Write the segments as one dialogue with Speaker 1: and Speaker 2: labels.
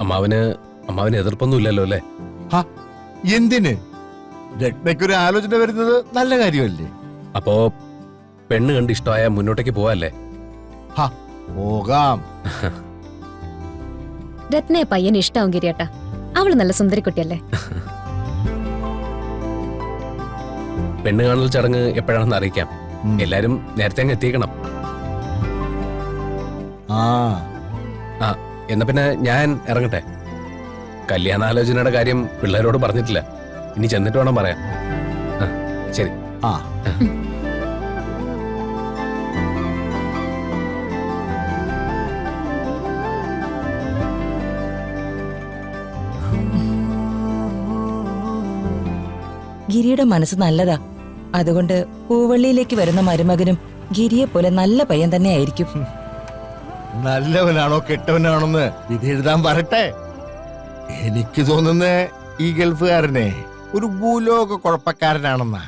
Speaker 1: അമ്മാവന് അമ്മാവന് എതിർപ്പൊന്നും ഇല്ലല്ലോ അല്ലേ?
Speaker 2: എന്തിന്? രത്നയ്ക്കൊരു ആലോചന വരുന്നത് നല്ല കാര്യമല്ലേ?
Speaker 1: അപ്പോ പെണ്ണ് കണ്ട് ഇഷ്ടമായ മുന്നോട്ടേക്ക് പോവാല്ലേ?
Speaker 2: പോകാം.
Speaker 3: രത്നയെ പയ്യന് ഇഷ്ടാവും ഗിരിയേട്ടാ. അവള് നല്ല സുന്ദരിക്കുട്ടിയല്ലേ?
Speaker 1: പെണ്ണ് കാണൽ ചടങ്ങ് എപ്പോഴാണെന്ന് അറിയിക്കാം. എല്ലാരും നേരത്തെ അങ്ങ് എത്തിക്കണം. എന്നാ പിന്നെ ഞാൻ ഇറങ്ങട്ടെ. കല്യാണാലോചനയുടെ കാര്യം പിള്ളേരോട് പറഞ്ഞിട്ടില്ല. ഇനി ചെന്നിട്ട് വേണം പറയാൻ. ശരി.
Speaker 4: ഗിരിയുടെ മനസ്സ് നല്ലതാ. അതുകൊണ്ട് പൂവള്ളിയിലേക്ക് വരുന്ന മരുമകനും ഗിരിയെ പോലെ നല്ല പയ്യൻ തന്നെ ആയിരിക്കും.
Speaker 2: നല്ലവനാണോ കെട്ടവനാണോന്ന് വിധി എഴുതാൻ പറട്ടെ. എനിക്ക് തോന്നുന്ന ഈ ഗൾഫുകാരനെ ഒരു ഭൂലോക കുഴപ്പക്കാരനാണെന്നാ.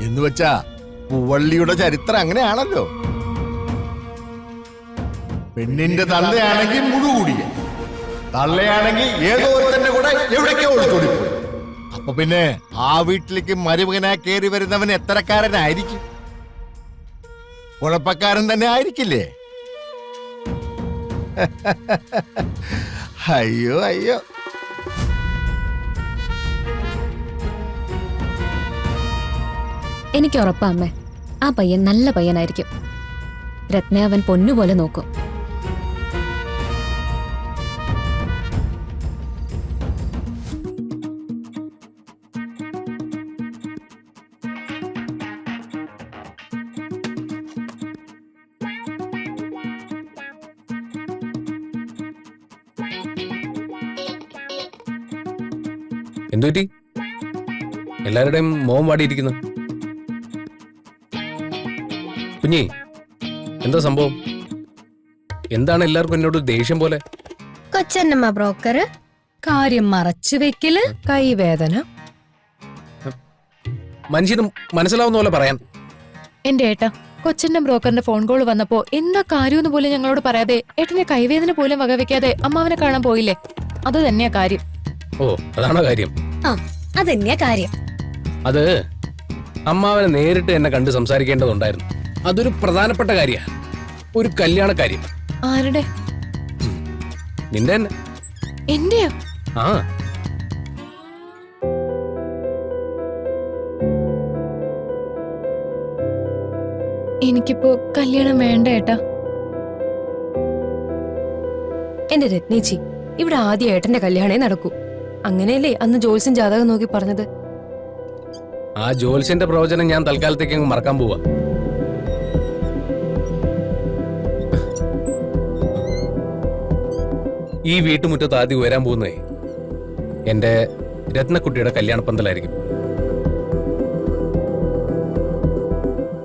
Speaker 2: എന്നുവെച്ചാ പൂവള്ളിയുടെ ചരിത്രം അങ്ങനെയാണല്ലോ. പെണ്ണിന്റെ തള്ളയാണെങ്കിൽ മുഴുകൂടിയ, തള്ളയാണെങ്കിൽ ഏതോ തന്നെ കൂടെ എവിടേക്കോ ഒളിച്ചോടിപ്പോയി. അപ്പൊ പിന്നെ ആ വീട്ടിലേക്ക് മരുമകനായി കയറി വരുന്നവൻ എത്രക്കാരനായിരിക്കും? കുഴപ്പക്കാരൻ തന്നെ ആയിരിക്കില്ലേ? അയ്യോ അയ്യോ.
Speaker 3: എനിക്ക് ഉറപ്പാ അമ്മേ, ആ പയ്യൻ നല്ല പയ്യനായിരിക്കും. രത്ന അവൻ പൊന്നുപോലെ നോക്കും.
Speaker 1: എന്തുപറ്റി? എല്ലാവരുടെയും മോൻ വാടിയിരിക്കുന്നു. കുഞ്ഞി, എന്താ സംഭവം? എന്താണ് എല്ലാവർക്കും എന്നോട് ദേഷ്യം പോലെ?
Speaker 5: കൊച്ചന്നമ്മ ബ്രോക്കർ, കാര്യം മറച്ചു വെക്കല്, കൈവേദന.
Speaker 1: മനുഷ്യന് മനസ്സിലാവുന്ന പോലെ പറയാൻ.
Speaker 5: എന്റെ ഏട്ടാ, കൊച്ചന്റെ ബ്രോക്കറിന്റെ ഫോൺ കോൾ വന്നപ്പോ എന്താ കാര്യമെന്ന് പോലും ഞങ്ങളോട് പറയാതെ ഏട്ടന്റെ കൈവേദന പോലും വകവെക്കാതെ അമ്മാവനെ കാണാൻ പോയില്ലേ? അത് തന്നെയാ കാര്യം.
Speaker 1: ഓ, അതാണോ കാര്യം?
Speaker 3: അതന്നെയാ കാര്യം.
Speaker 1: അത് അമ്മാവനെ നേരിട്ട് എന്നെ കണ്ട് സംസാരിക്കേണ്ടതുണ്ടായിരുന്നു. അതൊരു പ്രധാനപ്പെട്ട കാര്യ, ഒരു കല്യാണ കാര്യം.
Speaker 5: ആരുടെ?
Speaker 1: നിന്റെ തന്നെ.
Speaker 5: എന്റെയോ?
Speaker 1: ആ.
Speaker 5: എനിക്കിപ്പോ കല്യാണം വേണ്ട ഏട്ടാ.
Speaker 6: എന്റെ രത്നേച്ചി, ഇവിടെ ആദ്യം ഏട്ടന്റെ കല്യാണേ നടക്കൂ. അങ്ങനെയല്ലേ അന്ന് ജോത്സ്യൻ ജാതകം നോക്കി പറഞ്ഞത്?
Speaker 1: ആ ജോത്സ്യന്റെ പ്രവചനം ഞാൻ തൽക്കാലത്തേക്ക് അങ്ങ് മറക്കാൻ പോവാ. ഈ വീട്ടുമുറ്റത്ത് ആദ്യം ഉയരാൻ പോകുന്നേ എന്റെ രത്നക്കുട്ടിയുടെ കല്യാണ പന്തലായിരിക്കും.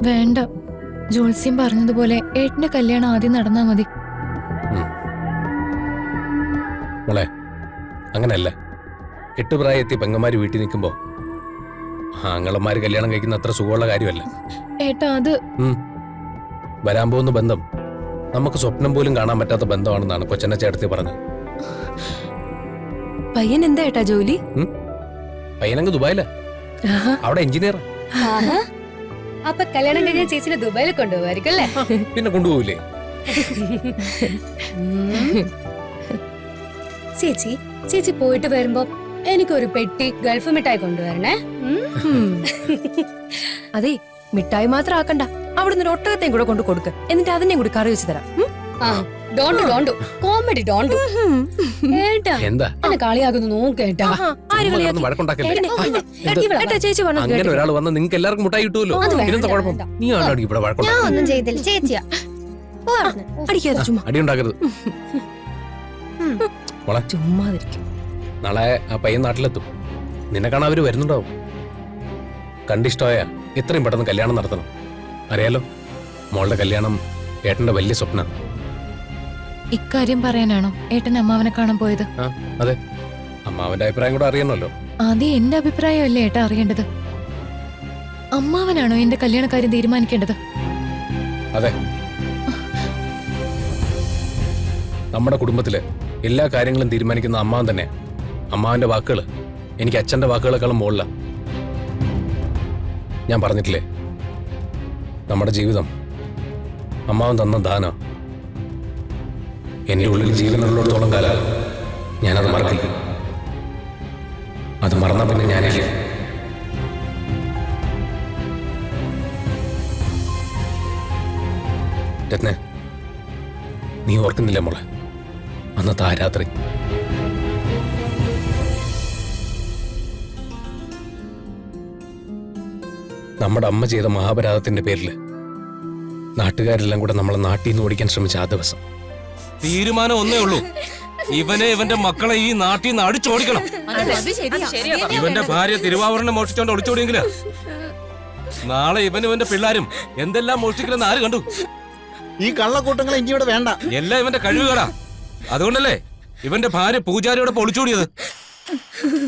Speaker 5: വേണ്ട, ജോത്സ്യം പറഞ്ഞതുപോലെ ഏട്ടന്റെ കല്യാണം ആദ്യം നടന്നാ മതി.
Speaker 1: മോളെ, അങ്ങനല്ല. എട്ടുപ്രായത്തി പെങ്ങന്മാര് വീട്ടിൽ നിൽക്കുമ്പോ ആങ്ങളന്മാര് കല്യാണം കഴിക്കുന്ന അത്ര സുഖമുള്ള കാര്യമല്ല.
Speaker 5: ഏട്ടാ, അത്
Speaker 1: വരാൻ പോകുന്ന ബന്ധം നമുക്ക് സ്വപ്നം പോലും കാണാൻ പറ്റാത്ത ബന്ധമാണെന്നാണ് കൊച്ചനെ ചേട്ടത്തി പറഞ്ഞത്.
Speaker 6: പയ്യൻ എന്താ ഏട്ടാ ജോലി?
Speaker 1: പയ്യനങ്ങ് ദുബായില, അവിടെ എഞ്ചിനീയർ.
Speaker 3: അപ്പൊ കല്യാണം കഴിഞ്ഞ ചേച്ചിനെ ദുബായിൽ കൊണ്ടുപോകായിരിക്കും അല്ലേ?
Speaker 1: പിന്നെ കൊണ്ടുപോകില്ലേ?
Speaker 3: ചേച്ചി ചേച്ചി പോയിട്ട് വരുമ്പോ എനിക്കൊരു പെട്ടി ഗൾഫ് മിഠായി കൊണ്ടുവരണേ.
Speaker 6: അതെ, മിഠായി മാത്രം ആക്കണ്ട, അവിടുന്ന് ഒരു ഒട്ടകത്തെയും കൂടെ കൊണ്ട് കൊടുക്ക. എന്നിട്ട് അതിനെയും കൂടി കറി വെച്ച് തരാം.
Speaker 1: എന്താ
Speaker 3: കളിയാകുന്നു നോക്കേട്ടാ.
Speaker 6: ചേച്ചി
Speaker 1: അങ്ങനെ ഒരാൾ വന്ന് നിങ്ങൾക്ക് എല്ലാവർക്കും മുട്ടായി കിട്ടുമല്ലോ. ഇതെന്താ കുഴപ്പം? നീ ആണോ ഇവിടെ
Speaker 6: അടിക്കാതെ ചുമ്മാ
Speaker 1: അടിയുണ്ടാക്കരുത്.
Speaker 6: ചുമ്മാതിരിക്കും.
Speaker 1: നാളെ ആ പയ്യൻ നാട്ടിലെത്തും. നിന്നെ കാണാൻ അവര് വരുന്നുണ്ടാവും. കണ്ടിഷ്ടമായ എത്രയും പെട്ടെന്ന് കല്യാണം നടത്തണം. അറിയാലോ, മോളുടെ കല്യാണം ഏട്ടന്റെ വലിയ സ്വപ്ന.
Speaker 5: ഇക്കാര്യം പറയാനാണോ ഏട്ടൻ അമ്മാവനെ കാണാൻ പോയത്?
Speaker 1: അതെ, അമ്മാവന്റെ അഭിപ്രായം കൂടെ അറിയണമല്ലോ.
Speaker 5: ആദ്യം എന്റെ അഭിപ്രായമല്ലേ ഏട്ടാ അറിയേണ്ടത്? അമ്മാവനാണോ എന്റെ കല്യാണക്കാര്യം തീരുമാനിക്കേണ്ടത്?
Speaker 1: അതെ. നമ്മുടെ കുടുംബത്തില് എല്ലാ കാര്യങ്ങളും തീരുമാനിക്കുന്ന അമ്മാവൻ തന്നെ. അമ്മാവന്റെ വാക്കുകൾ എനിക്ക് അച്ഛന്റെ വാക്കുകളെക്കാളും മുകളില. ഞാൻ പറഞ്ഞിട്ടില്ലേ, നമ്മുടെ ജീവിതം അമ്മാവൻ തന്ന ദാന. എന്റെ ഉള്ളിൽ ജീവനുള്ളിടത്തോളം കാലം ഞാനത് മറക്കില്ല. അത് മറന്നാ പിന്നെ ഞാനില്ല. രത്ന, നീ ഓർക്കുന്നില്ല മോളെ അന്നത്തെ ആ രാത്രി? നമ്മുടെ അമ്മ ചെയ്ത മഹാപരാധത്തിന്റെ പേരിൽ നാട്ടുകാരെല്ലാം കൂടെ നമ്മളെ നാട്ടിൽ നിന്ന് ഓടിക്കാൻ ശ്രമിച്ച ആ ദിവസം.
Speaker 7: തീരുമാനം ഒന്നേ ഉള്ളൂ, ഇവനെ ഇവന്റെ മക്കളെ ഈ നാട്ടിൽ നിന്ന് അടിച്ചോടിക്കണം. ഇവന്റെ ഭാര്യ തിരുവാഭരണം മോഷ്ടിച്ചോണ്ട് ഒളിച്ചോടിയെങ്കില് നാളെ ഇവന്റെ പിള്ളേരും എന്തെല്ലാം മോഷ്ടിക്കലെന്ന് ആര് കണ്ടു?
Speaker 2: ഈ കള്ളക്കൂട്ടങ്ങൾ ഇനി ഇവിടെ വേണ്ട.
Speaker 7: എല്ലാം ഇവന്റെ കഴിവുകേടാ. അതുകൊണ്ടല്ലേ ഇവന്റെ ഭാര്യ പൂജാരിയോടെ ഒളിച്ചോടിയത്.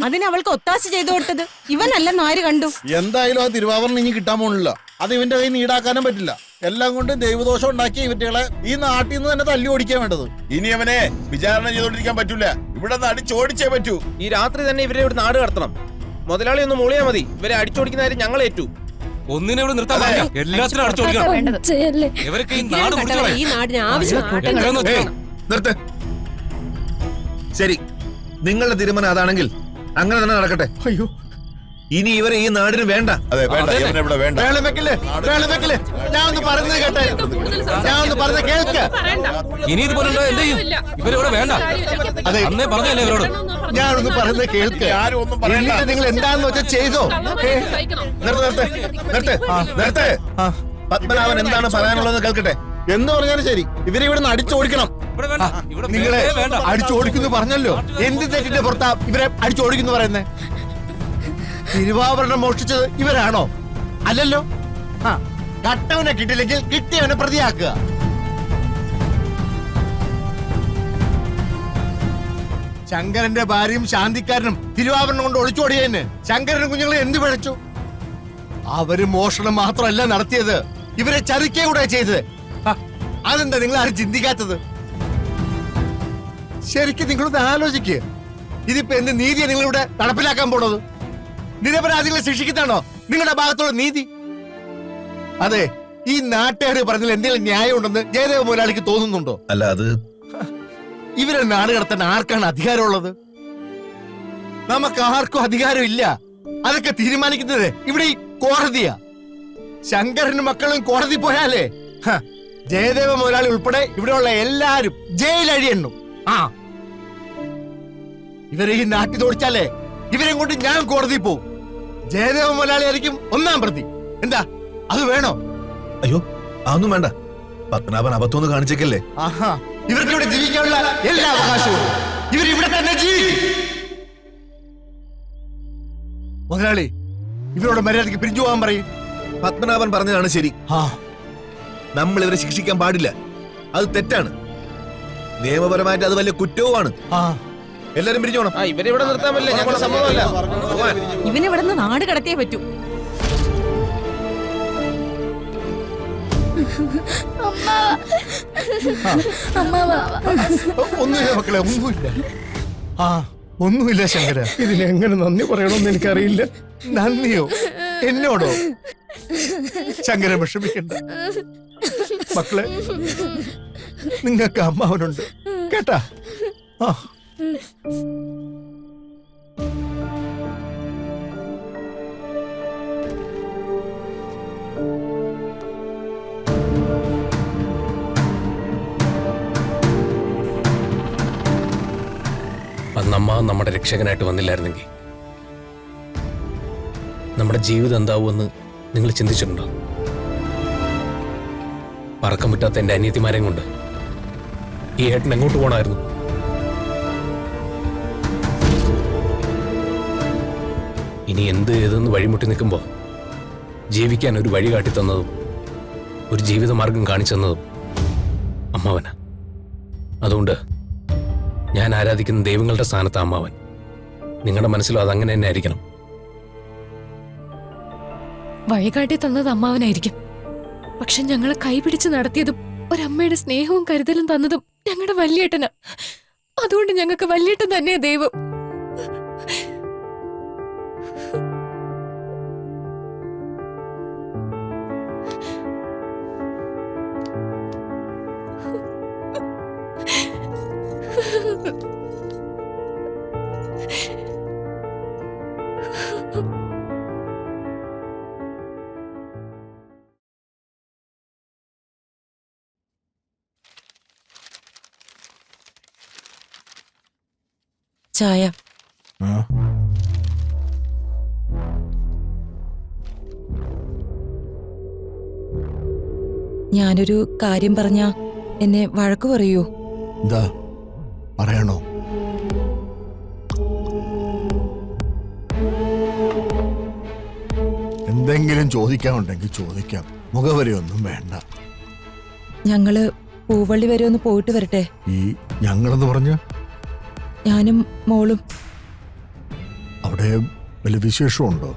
Speaker 8: അതിന് അവൾക്ക് ഒത്താശ ചെയ്തു കൊടുത്തത് ഇവനല്ലെന്ന് ആര് കണ്ടു?
Speaker 2: എന്തായാലും ആ തിരുവാഭരണം ഇനി കിട്ടാൻ പോണില്ല. അത് ഇവന്റെ കയ്യിൽ നിന്ന് ഈടാക്കാനും പറ്റില്ല. എല്ലാം കൊണ്ട് ദൈവദോഷം ഉണ്ടാക്കിയ ഇവറ്റകളെ ഈ നാട്ടിൽ നിന്ന് തന്നെ തല്ലി ഓടിക്കാൻ വേണ്ടത്.
Speaker 9: ഇനി അവനെ വിചാരണ ചെയ്തോണ്ടിരിക്കാൻ പറ്റൂല. ഇവിടെ നിന്ന് അടിച്ചോടിച്ചേ പറ്റൂ.
Speaker 10: ഈ രാത്രി തന്നെ ഇവരെ ഇവിടെ നാട് കടത്തണം. മുതലാളി ഒന്ന് മൂളിയാ മതി. ഇവരെ അടിച്ചോടിക്കുന്ന കാര്യം ഞങ്ങൾ ഏറ്റു.
Speaker 7: ഒന്നിനെ ഇവിടെ നിർത്താൻ പാടില്ല. എല്ലാത്തിനും അടിച്ചോടിക്കണം. ഇവരൊക്കെ ഈ നാട്
Speaker 8: ഈ നാടിന് ആവശ്യം.
Speaker 9: നിർത്ത്. ശരി, നിങ്ങളുടെ തീരുമാനം അതാണെങ്കിൽ അങ്ങനെ തന്നെ നടക്കട്ടെ.
Speaker 2: അയ്യോ,
Speaker 9: ഇനി ഇവരെ ഈ നാടിന് വേണ്ട.
Speaker 7: അതെ,
Speaker 9: വേണ്ട.
Speaker 2: വേളം വെക്കില്ലേ? ഞാൻ ഒന്ന് പറയുന്നത് കേട്ടെ. ഞാൻ ഒന്ന് പറഞ്ഞത് കേൾക്ക.
Speaker 7: ഇനി ഇതുപോലെ എന്ത് ചെയ്യും? ഇവരിവിടെ വേണ്ട.
Speaker 2: അതെ,
Speaker 7: അന്നേ പറഞ്ഞല്ലേ ഇവരോട്.
Speaker 2: ഞാനൊന്ന് പറയുന്നത് കേൾക്ക.
Speaker 9: ആരും ഒന്നും പറയണ്ട.
Speaker 2: എന്നിട്ട് നിങ്ങൾ എന്താന്ന് വെച്ചാൽ ചെയ്തോ.
Speaker 9: നിർത്ത്. പത്മനാഭൻ എന്താണ് പറയാനുള്ളത് കേൾക്കട്ടെ.
Speaker 2: എന്ന് പറഞ്ഞാലും ശരി, ഇവരെ ഇവിടെ നിന്ന് അടിച്ചോടിക്കണം.
Speaker 7: ഇവിടെ വേണ്ട. ഇവിടെ
Speaker 2: നിങ്ങളെ
Speaker 7: വേണ്ട.
Speaker 2: അടിച്ചോടിക്കുന്നു പറഞ്ഞല്ലോ. എന്ത് തെറ്റിന്റെ പുറത്താ ഇവരെ അടിച്ചോടിക്കുന്നു പറയുന്നേ? തിരുവാഭരണം മോഷ്ടിച്ചത് ഇവരാണോ? അല്ലല്ലോ. കട്ടവനെ കിട്ടില്ലെങ്കിൽ കിട്ടിയവനെ പ്രതിയാക്കുക. ശങ്കരന്റെ ഭാര്യയും ശാന്തിക്കാരനും തിരുവാഭരണം കൊണ്ട് ഒളിച്ചോടിയതിന് ശങ്കരനും കുഞ്ഞുങ്ങളെ എന്ത് പിഴച്ചു? അവര് മോഷണം മാത്രമല്ല നടത്തിയത്, ഇവരെ ചതിക്കുക കൂടെ ചെയ്തത്. അതെന്താ നിങ്ങൾ ആരും ചിന്തിക്കാത്തത്? ശരിക്കും നിങ്ങളൊന്ന് ആലോചിക്കുക. ഇതിപ്പോ എന്ത് നീതിയാണ് നിങ്ങളിവിടെ നടപ്പിലാക്കാൻ പോണത്? നിരപരാധികളെ ശിക്ഷിക്കുന്നതാണോ നിങ്ങളുടെ ഭാഗത്തുള്ള നീതി? അതെ, ഈ നാട്ടുകാർ പറഞ്ഞാൽ എന്തെങ്കിലും ന്യായം ഉണ്ടെന്ന് ജയദേവ മുതലാളിക്ക് തോന്നുന്നുണ്ടോ?
Speaker 9: അല്ല, അത്
Speaker 2: ഇവരെ നാട് കടത്താൻ ആർക്കാണ് അധികാരമുള്ളത്? നമുക്ക് ആർക്കും അധികാരം ഇല്ല. അതൊക്കെ തീരുമാനിക്കുന്നത് ഇവിടെ ഈ കോടതിയാ. ശങ്കരനും മക്കളും കോടതി പോയാലേ ജയദേവ മുതലാളി ഉൾപ്പെടെ ഇവിടെയുള്ള എല്ലാരും ജയിലഴിയണ്ണു. ഇവരെ ഈ നാട്ടിൽ തോടിച്ചാലേ ഇവരെ കൊണ്ട് ഞാൻ കോടതി പോവും. ജയദേവ മുതലാളി ആയിരിക്കും ഒന്നാം പ്രതി. എന്താ അത് വേണോ?
Speaker 9: അയ്യോ, അതൊന്നും വേണ്ട. പത്മനാഭൻ അബദ്ധമൊന്ന് കാണിച്ചേക്കല്ലേ.
Speaker 2: ഇവർക്ക് ഇവിടെ ജീവിക്കാനുള്ള എല്ലാ അവകാശവും. ഇവരിവിടെ തന്നെ ജീവിക്കും. മുതലാളി, ഇവരോട് മര്യാദയ്ക്ക് പിരിഞ്ഞു പോകാൻ പറയും.
Speaker 9: പത്മനാഭൻ പറഞ്ഞതാണ് ശരി. നമ്മൾ ഇവരെ ശിക്ഷിക്കാൻ പാടില്ല. അത് തെറ്റാണ്. നിയമപരമായിട്ട് അത് വലിയ കുറ്റവുമാണ്. എല്ലാരും പിരിഞ്ഞോണം.
Speaker 10: ഇവരെ ഇവിടെ നിർത്താൻ പറ്റില്ല. ഞങ്ങളുടെ സമ്മതമല്ല.
Speaker 8: ഇവനിവിടെ നിന്ന് നാട് കടത്തിയേ പറ്റൂ.
Speaker 2: ഒന്നുമില്ല മക്കളെ, ഒന്നുമില്ല. ഒന്നുമില്ല ശങ്കര. ഇതിനെങ്ങനെ നന്ദി പറയണമെന്ന് എനിക്കറിയില്ല. നന്ദിയോ? എന്നോടോ? ശങ്കരൻ വിഷമിക്കണ്ട മക്കളെ. നിങ്ങൾക്ക് അമ്മാവനുണ്ട് കേട്ടാ.
Speaker 1: അന്നമ്മ നമ്മുടെ രക്ഷകനായിട്ട് വന്നില്ലായിരുന്നെങ്കിൽ നമ്മുടെ ജീവിതം എന്താവുമെന്ന് നിങ്ങൾ ചിന്തിച്ചിട്ടുണ്ടോ? പറക്കം പറ്റാത്ത എന്റെ അനിയത്തിമാരെയും കൊണ്ട് ഈ ഏട്ടൻ എങ്ങോട്ട് പോകണമായിരുന്നു? ഇനി എന്ത് ഏതെന്ന് വഴിമുട്ടി നിൽക്കുമ്പോ ജീവിക്കാൻ ഒരു വഴി കാട്ടിത്തന്നതും ഒരു ജീവിതമാർഗം കാണിച്ചു തന്നതും അമ്മാവനാ. അതുകൊണ്ട് ഞാൻ ആരാധിക്കുന്ന ദൈവങ്ങളുടെ സ്ഥാനത്ത് അമ്മാവൻ. നിങ്ങളുടെ മനസ്സിലും അതങ്ങനെ തന്നെ ആയിരിക്കണം.
Speaker 5: വഴികാട്ടി തന്നത് അമ്മാവനായിരിക്കും. പക്ഷെ ഞങ്ങളെ കൈപിടിച്ച് നടത്തിയതും ഒരമ്മയുടെ സ്നേഹവും കരുതലും തന്നതും ഞങ്ങളുടെ വല്യേട്ടനാ. അതുകൊണ്ട് ഞങ്ങൾക്ക് വല്യേട്ടൻ തന്നെ ദൈവം.
Speaker 4: ചായ. ഞാനൊരു കാര്യം പറഞ്ഞ എന്നെ വഴക്കു പറയൂ?
Speaker 2: എന്താ പറയണോ? എന്തെങ്കിലും ചോദിക്കാനുണ്ടെങ്കിൽ ചോദിക്കാം, മുഖവരെയൊന്നും വേണ്ട.
Speaker 4: ഞങ്ങള് പൂവള്ളി വരെ ഒന്ന് പോയിട്ട് വരട്ടെ.
Speaker 2: ഈ ഞങ്ങളെന്ന് പറഞ്ഞ
Speaker 4: ഞാനും മോളും.
Speaker 2: അവിടെ വല്ല വിശേഷമുണ്ടോ?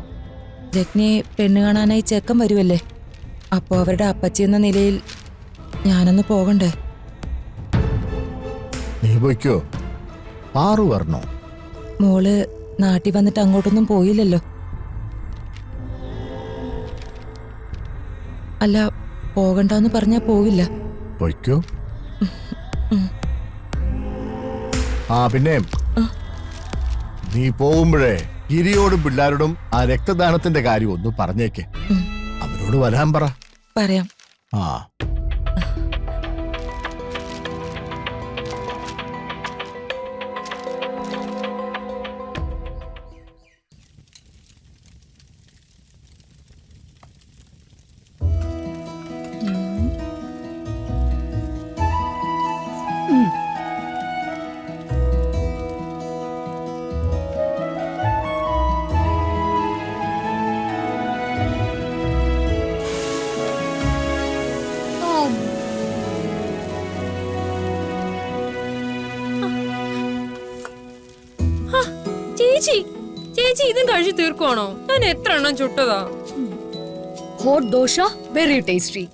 Speaker 4: രത്നയെ പെണ്ണ് കാണാനായി ചെക്കൻ വരുമല്ലേ, അപ്പോ അവരുടെ അപ്പച്ചി എന്ന നിലയിൽ ഞാനൊന്ന് പോകണ്ടേ?
Speaker 2: നീ പോയിക്കോ, പാറു വരണോ?
Speaker 4: മോള് നാട്ടിൽ വന്നിട്ട് അങ്ങോട്ടൊന്നും പോയില്ലല്ലോ. അല്ല, പോകണ്ടെന്ന് പറഞ്ഞാ പോവില്ല.
Speaker 2: പോയിക്കോ. ആ പിന്നെ നീ പോകുമ്പോഴേ ഗിരിയോടും പിള്ളാരോടും ആ രക്തദാനത്തിന്റെ കാര്യം ഒന്ന് പറഞ്ഞേക്കെ. അവരോട് വരാൻ പറ.
Speaker 4: പറയാം.
Speaker 2: ആ
Speaker 6: ചേച്ചി ചേച്ചി ഇതും കഴിച്ചു തീർക്കുവാണോ? ഞാൻ എത്ര എണ്ണം ചുട്ടതാ.
Speaker 3: Hot dosa very tasty.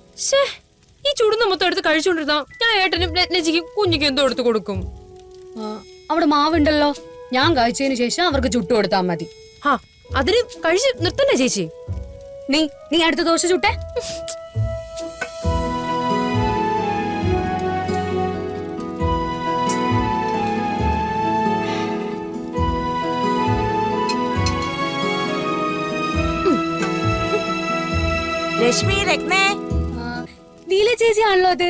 Speaker 6: ഈ ചുടുന്ന മൊത്തം എടുത്ത് കഴിച്ചോണ്ടിരുന്നാ ഞാൻ ഏട്ടനും രത്നജിക്കും കുഞ്ഞിക്കും എന്തോ എടുത്ത് കൊടുക്കും.
Speaker 3: അവിടെ മാവുണ്ടല്ലോ, ഞാൻ കഴിച്ചതിന് ശേഷം അവർക്ക് ചുട്ടു കൊടുത്താൽ മതി.
Speaker 6: അതിന് കഴിച്ച് നിർത്തണ്ടേ ചേച്ചി?
Speaker 3: നീ അടുത്ത ദോശ ചുട്ടേ.
Speaker 8: രശ്മി, രത്നേ.
Speaker 3: ലീല ചേച്ചിയാണല്ലോ അത്.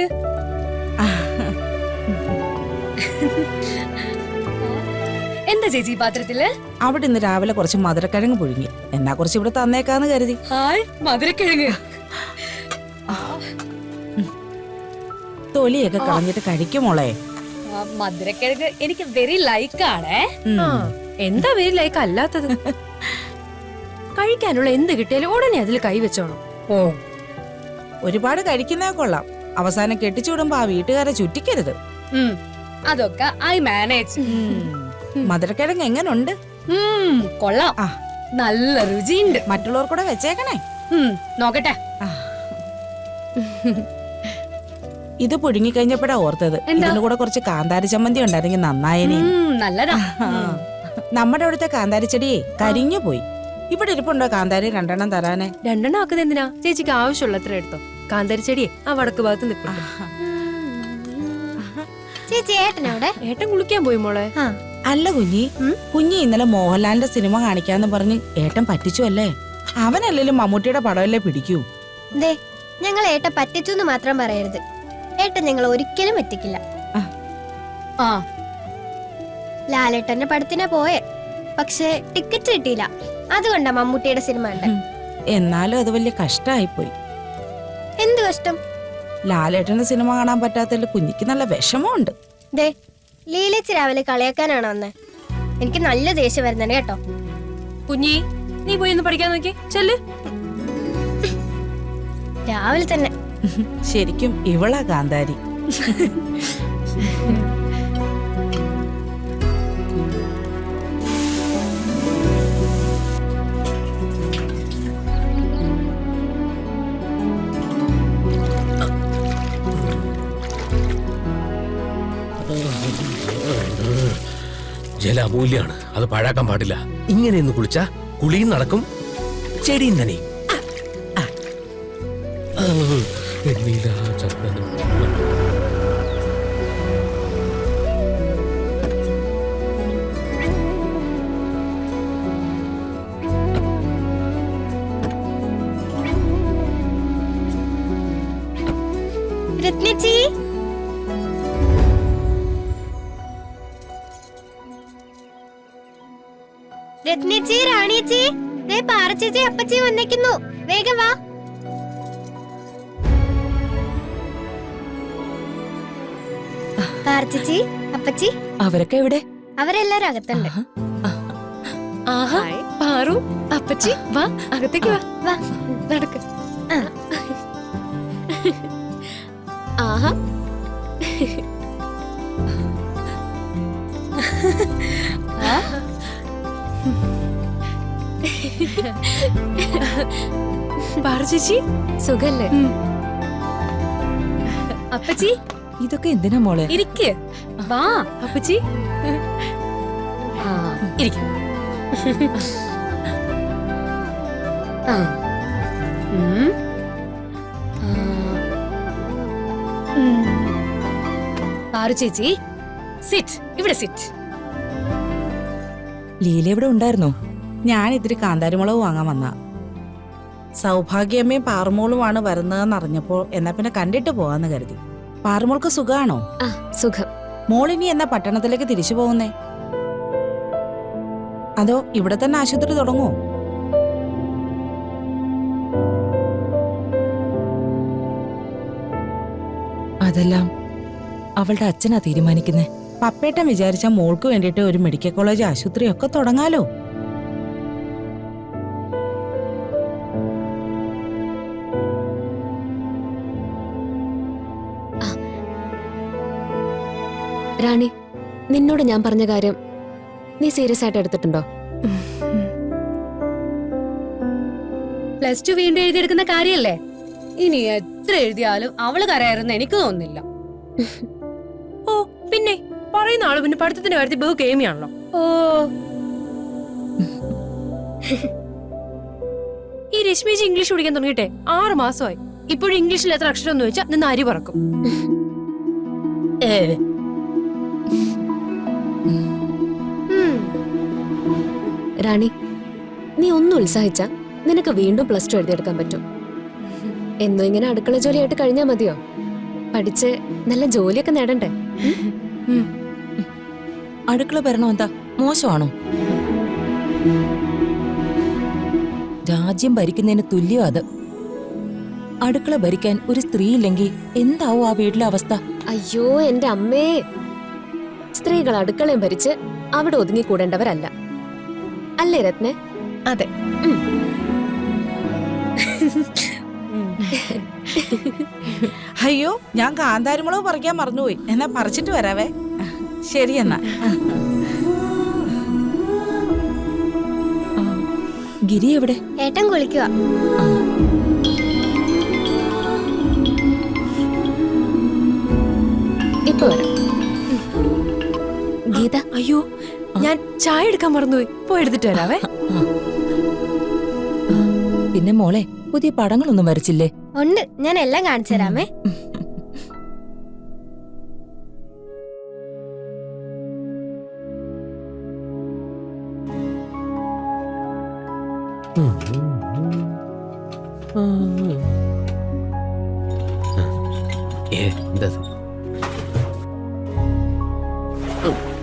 Speaker 3: എന്താ ചേച്ചി പാത്രത്തില്?
Speaker 8: അവിടെ ഇന്ന് രാവിലെ കുറച്ച് മധുരക്കിഴങ്ങ് പുഴുങ്ങി, എന്നാ കുറച്ച് ഇവിടെ തന്നേക്കാന്ന് കരുതി.
Speaker 3: ഹായ്, മധുരക്കിഴങ്ങ്.
Speaker 8: തൊലിയൊക്കെ കളഞ്ഞിട്ട് കഴിക്കും മോളെ.
Speaker 3: മധുരക്കിഴങ്ങ് എനിക്ക് വെരി ലൈക്കാണേ.
Speaker 6: എന്താ വെരി ലൈക്ക് അല്ലാത്തത്? കഴിക്കാനുള്ള എന്ത് കിട്ടിയാലും ഉടനെ അതിൽ കൈവച്ചോണം.
Speaker 8: ഓ, ഒരുപാട് കഴിക്കുന്നേ കൊള്ളാം, അവസാനം കെട്ടിച്ചുവിടുമ്പോ ആ വീട്ടുകാരെ ചുറ്റിക്കരുത്.
Speaker 3: അതൊക്കെ ഐ മാനേജ്.
Speaker 8: മധുരക്കിഴങ്ങ് എങ്ങനുണ്ട്?
Speaker 3: കൊള്ളാം, നല്ല രുചിയുണ്ട്.
Speaker 8: മറ്റുള്ളവർ കൂടെ വെച്ചേക്കണേ.
Speaker 3: നോക്കട്ടെ.
Speaker 8: ഇത് പുഴുങ്ങി കഴിഞ്ഞപ്പോഴാ ഓർത്തത്, ഇതിന്റെ കൂടെ കുറച്ച് കാന്താരി ചമ്മന്തി ഉണ്ടായിരുന്നെങ്കിൽ നന്നായനെ.
Speaker 3: നല്ലതാ.
Speaker 8: നമ്മുടെ അവിടുത്തെ കാന്താരി ചെടിയെ കരിഞ്ഞു പോയി. ഇവിടെ ഇരിപ്പുണ്ടോ കാന്താരി 2 എണ്ണം തരാനെ?
Speaker 6: 2 എണ്ണം ആക്കുന്നത് എന്തിനാ? ചേച്ചിക്ക് ആവശ്യമുള്ള അത്ര എടുത്തോ. കാന്താരി ചെടിയെ ആ വടക്ക് ഭാഗത്ത് നിൽക്കുന്നു.
Speaker 3: ചേച്ചി ഏട്ടനവിടെ?
Speaker 6: ഏട്ടൻ കുളിക്കാൻ പോയി മോളെ.
Speaker 8: അല്ല കുഞ്ഞി ഇന്നലെ മോഹൻലാലിന്റെ സിനിമ കാണിക്കാന്ന് പറഞ്ഞ് ഏട്ടൻ പറ്റിച്ചു അല്ലേ? അവനല്ലേലും മമ്മൂട്ടിയുടെ പടമല്ലേ പിടിക്കൂ.
Speaker 11: ഞങ്ങൾ ഏട്ടൻ പറ്റിച്ചു മാത്രം പറയരുത്. ഏട്ടൻ ഞങ്ങൾ ഒരിക്കലും പറ്റിക്കില്ല. ലാലേട്ടന്റെ പടത്തിനാ പോയെ, പക്ഷെ ടിക്കറ്റ് കിട്ടിയില്ല. അതുകൊണ്ടാ മമ്മൂട്ടിയുടെ സിനിമ ഉണ്ട്.
Speaker 8: എന്നാലും അത് വലിയ കഷ്ടമായിപ്പോയി.
Speaker 11: എന്ത് കഷ്ടം?
Speaker 8: ലാലേട്ടന്റെ സിനിമ കാണാൻ പറ്റാത്തതിൽ കുഞ്ഞിക്ക് നല്ല വിഷമമുണ്ട്.
Speaker 11: ലീലേച്ചി രാവിലെ കളിയാക്കാനാണോ വന്നേ? എനിക്ക് നല്ല ദേഷ്യം വരുന്നുണ്ട് കേട്ടോ.
Speaker 6: കുഞ്ഞി, നീ പോയി ഒന്ന് പഠിക്കാൻ നോക്കി ചെല്ല്.
Speaker 11: രാവിലെ തന്നെ.
Speaker 8: ശരിക്കും ഇവളാ കാന്താരി.
Speaker 1: ജലം അമൂല്യാണ്, അത് പാഴാക്കാൻ പാടില്ല. ഇങ്ങനെയൊന്ന് കുളിച്ചാ കുളിയും നടക്കും, ചെടിയും നനയും. വെണ്ണില ചന്ദനം.
Speaker 11: രത്നച്ചി, രത്നച്ചി, റാണിയച്ചി, ദേ പാറച്ചേച്ചി അപ്പച്ചി വന്നേക്കുന്നു. വേഗം വാ. പാറച്ചേച്ചി, അപ്പച്ചി,
Speaker 4: അവരൊക്കെ എവിടെ?
Speaker 11: അവരെല്ലാരും അകത്തുണ്ട്.
Speaker 5: ആഹാ, പാറു, അപ്പച്ചി, വാ അകത്തേക്ക് വാ.
Speaker 11: വാ,
Speaker 5: നടക്ക്.
Speaker 11: ആഹാ.
Speaker 5: പാറു ചേച്ചി,
Speaker 3: സുഖല്ലേ?
Speaker 6: അപ്പച്ചി
Speaker 4: ഇതൊക്കെ എന്തിനാ മോളെ?
Speaker 6: ഇരിക്ക്.
Speaker 5: വാ അപ്പച്ചി.
Speaker 6: ഇരിക്കും. പാറു ചേച്ചി, സിറ്റ്. ഇവിടെ സിറ്റ്.
Speaker 4: ലീല ഇവിടെ ഉണ്ടായിരുന്നോ?
Speaker 8: ഞാൻ ഇത്തിരി കാന്താരിമുളക് വാങ്ങാൻ വന്ന. സൗഭാഗ്യമ്മയും പാറുമോളുമാണ് വരുന്നതെന്ന് അറിഞ്ഞപ്പോ എന്നാ പിന്നെ കണ്ടിട്ട് പോവാന്ന് കരുതി. പാറുമോൾക്ക് സുഖാണോ?
Speaker 3: ആ, സുഖം.
Speaker 8: മോളിനി എന്നാ പട്ടണത്തിലേക്ക് തിരിച്ചു പോകുന്നേ? അതോ ഇവിടെ തന്നെ ആശുപത്രി തുടങ്ങുമോ?
Speaker 4: അതെല്ലാം അവളുടെ അച്ഛനാ തീരുമാനിക്കുന്നേ.
Speaker 8: പപ്പേട്ടൻ വിചാരിച്ച മോൾക്ക് വേണ്ടിയിട്ട് ഒരു മെഡിക്കൽ കോളേജ് ആശുപത്രി ഒക്കെ തുടങ്ങാലോ.
Speaker 3: റാണി, നിന്നോട് ഞാൻ പറഞ്ഞ കാര്യം നീ സീരിയസ് ആയിട്ട് എടുത്തിട്ടുണ്ടോ?
Speaker 6: +2 വീണ്ടും എഴുതിയെടുക്കുന്ന കാര്യല്ലേ? ഇനി എത്ര എഴുതിയാലും അവള് കരയായിരുന്നു എനിക്ക് തോന്നുന്നില്ല. ഓ പിന്നെ പറയുന്ന ആള് പിന്നെ പഠിത്തത്തിന്റെ കാര്യത്തിൽ ബഹു കേമിയാണല്ലോ. ഓ ഈ രശ്മിജി ഇംഗ്ലീഷ് പഠിക്കാൻ തുടങ്ങിയിട്ടെ 6 മാസമായി. ഇപ്പോഴും ഇംഗ്ലീഷിൽ എത്ര അക്ഷരം എന്ന് വെച്ചാൽ നിന്ന് അരി പറക്കും.
Speaker 3: റാണി, നീ ഒന്ന് ഉത്സാഹിച്ച നിനക്ക് വീണ്ടും +2 എഴുതിയെടുക്കാൻ പറ്റും. എന്നും ഇങ്ങനെ അടുക്കള ജോലിയായിട്ട് കഴിഞ്ഞാ മതിയോ? പഠിച്ച് നല്ല ജോലിയൊക്കെ നേടണ്ടേ?
Speaker 4: അടുക്കള ഭരണം എന്താ മോശമാണോ? രാജ്യം ഭരിക്കുന്നതിന് തുല്യം അത്. അടുക്കള ഭരിക്കാൻ ഒരു സ്ത്രീ ഇല്ലെങ്കിൽ എന്താവും ആ വീട്ടിലെ അവസ്ഥ?
Speaker 3: അയ്യോ എന്റെ അമ്മേ, സ്ത്രീകൾ അടുക്കളയും ഭരിച്ച് അവിടെ ഒതുങ്ങിക്കൂടേണ്ടവരല്ല. അല്ലേ രത്നെ?
Speaker 5: അതെ.
Speaker 8: അയ്യോ, ഞാൻ കാന്താരിമുളക് പറിക്കാൻ മറന്നുപോയി. എന്നാ പറിച്ചിട്ട് വരാവേ. ശരി എന്നാ.
Speaker 4: ഗിരി എവിടെ?
Speaker 11: ഏട്ടൻ കുളിക്കുക.
Speaker 3: ഇപ്പൊ വരാം. ഗീത,
Speaker 5: അയ്യോ, ഞാൻ ചായ എടുക്കാൻ മറന്നുപോയി. പോയി എടുത്തിട്ട് വരാവേ.
Speaker 4: പിന്നെ മോളെ, പുതിയ പടങ്ങളൊന്നും വരച്ചില്ലേ?
Speaker 11: ഉണ്ട്, ഞാൻ എല്ലാം കാണിച്ചു തരാമേ.
Speaker 1: എന്തത്?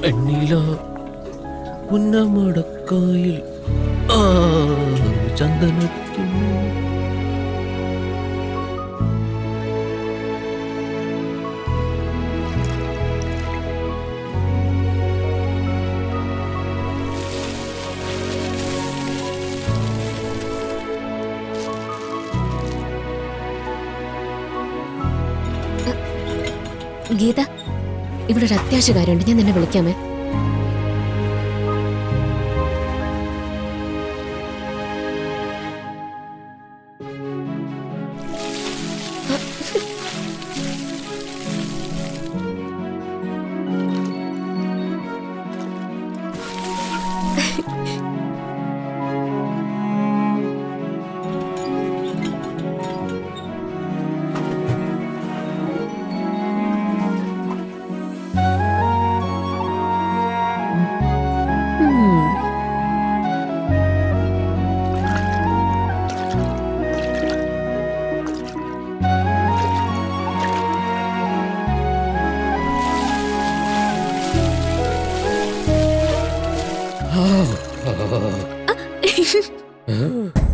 Speaker 1: എണ്ണീല പുന്നമടക്കായിൽ ചന്ദനത്തിൻ
Speaker 3: ഗീത, ഇവിടെ ഒരു അത്യാവശ്യ കാര്യമുണ്ട്. ഞാൻ നിന്നെ വിളിക്കാമേ. ആ.